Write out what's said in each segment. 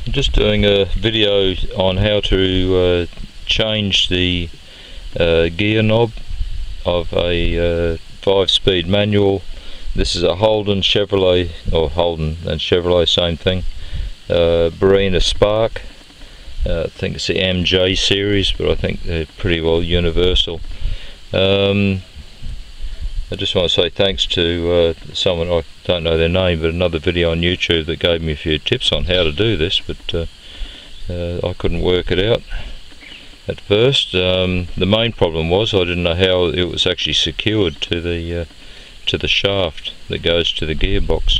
I'm just doing a video on how to change the gear knob of a 5-speed manual. This is a Holden Chevrolet, or Holden and Chevrolet, same thing. Barina Spark. I think it's the MJ series, but I think they're pretty well universal. I just want to say thanks to someone, I don't know their name, but another video on YouTube that gave me a few tips on how to do this, but I couldn't work it out at first. The main problem was I didn't know how it was actually secured to the shaft that goes to the gearbox.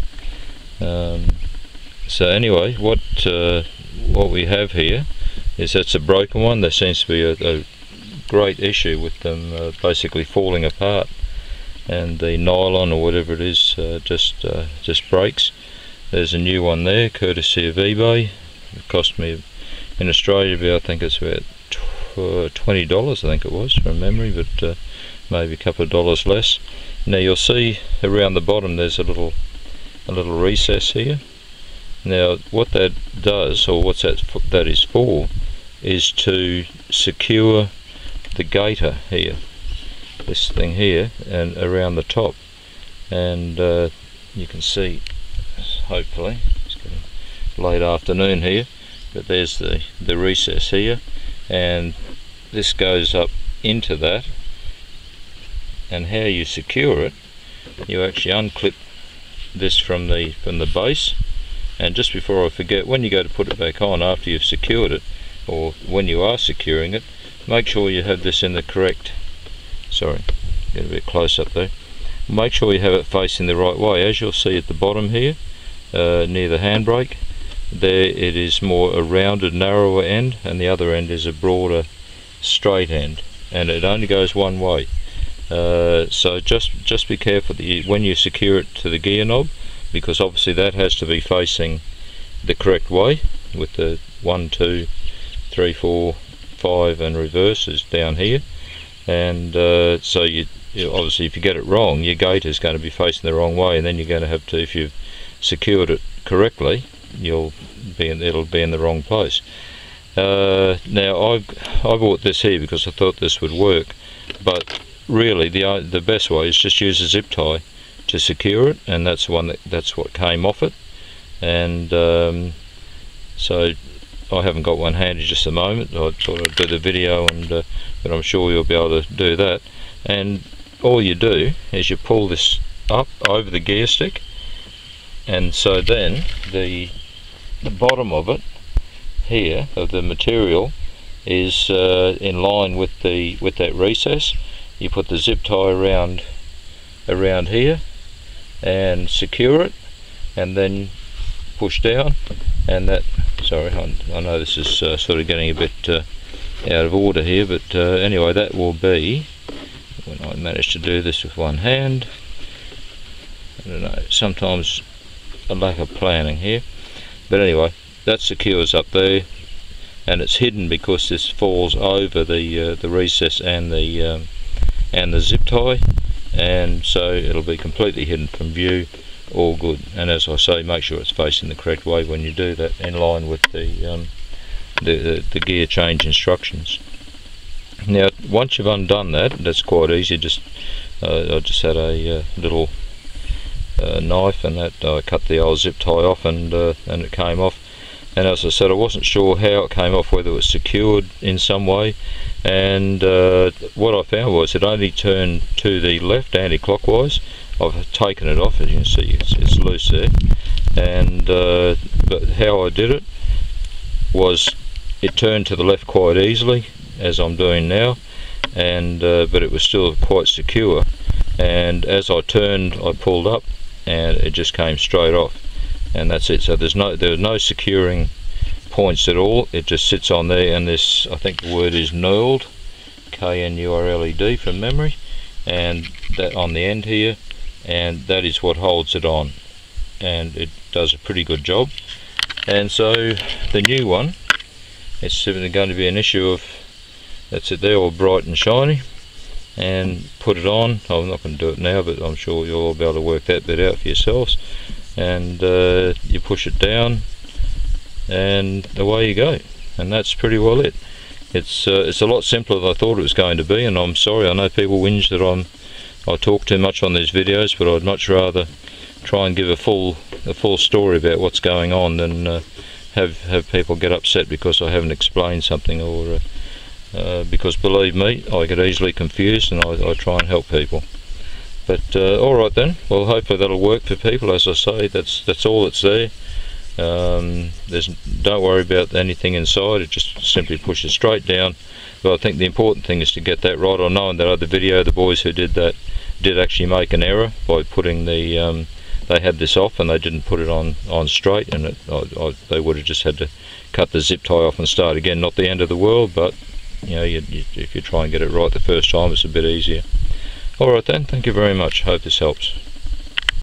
So anyway, what we have here is that's a broken one. There seems to be a great issue with them basically falling apart, and the nylon or whatever it is just breaks. There's a new one there, courtesy of eBay. It cost me in Australia I think it's about $20, I think it was from memory, but maybe a couple of dollars less. Now you'll see around the bottom there's a little recess here. Now what that does, or what that is for, is to secure the gaiter here, this thing here, and around the top. And you can see, hopefully, it's getting late afternoon here, but there's the recess here, and this goes up into that. And how you secure it, you actually unclip this from the base. And just before I forget, when you go to put it back on after you've secured it, or when you are securing it, make sure you have this in the correct, sorry, get a bit close up there, make sure you have it facing the right way. As you'll see at the bottom here, near the handbrake, there it is more a rounded, narrower end, and the other end is a broader, straight end, and it only goes one way. So just be careful that when you secure it to the gear knob, because obviously that has to be facing the correct way, with the 1, 2, 3, 4, 5 and reverse is down here. And so you obviously, if you get it wrong, your gate is going to be facing the wrong way, and then you're going to have to, if you've secured it correctly, it'll be in the wrong place. Now I bought this here because I thought this would work, but really the best way is just use a zip tie to secure it, and that's what came off it. And so I haven't got one handy just a moment. I thought I'd do the video, but I'm sure you'll be able to do that. And all you do is you pull this up over the gear stick, and so then the bottom of it here, of the material, is in line with that recess. You put the zip tie around here and secure it, and then push down, and that, sorry, I know this is sort of getting a bit out of order here, but anyway, that will be, when I manage to do this with one hand, I don't know, sometimes a lack of planning here, but anyway, that secures up there, and it's hidden because this falls over the recess and the zip tie, and so it'll be completely hidden from view. All good. And as I say, make sure it's facing the correct way when you do that, in line with the gear change instructions. Now once you've undone that, that's quite easy. I just had a little knife, and that I cut the old zip tie off, and it came off. And as I said, I wasn't sure how it came off, whether it was secured in some way, and what I found was it only turned to the left, anti-clockwise. I've taken it off, as you can see, it's loose there, and but how I did it was it turned to the left quite easily, as I'm doing now, and but it was still quite secure, and as I turned I pulled up and it just came straight off, and that's it. So there are no securing points at all. It just sits on there, and this, I think the word is knurled, K-N-U-R-L-E-D from memory, and that on the end here, and that is what holds it on, and it does a pretty good job. And so the new one, it's simply going to be an issue of, that's it there, all bright and shiny, and put it on. I'm not going to do it now, but I'm sure you'll all be able to work that bit out for yourselves. And you push it down, and away you go. And that's pretty well it. It's a lot simpler than I thought it was going to be, and I'm sorry, I know people whinge that I talk too much on these videos, but I'd much rather try and give a full story about what's going on than have people get upset because I haven't explained something, or because believe me, I get easily confused, and I try and help people. But alright then, well, hopefully that'll work for people. As I say, that's all that's there. Don't worry about anything inside, it just simply pushes straight down. But I think the important thing is to get that right. I know in that other video the boys who did that did actually make an error by putting the they had this off and they didn't put it on straight, and they would have just had to cut the zip tie off and start again. Not the end of the world, but you know, if you try and get it right the first time, it's a bit easier. Alright then, thank you very much, hope this helps.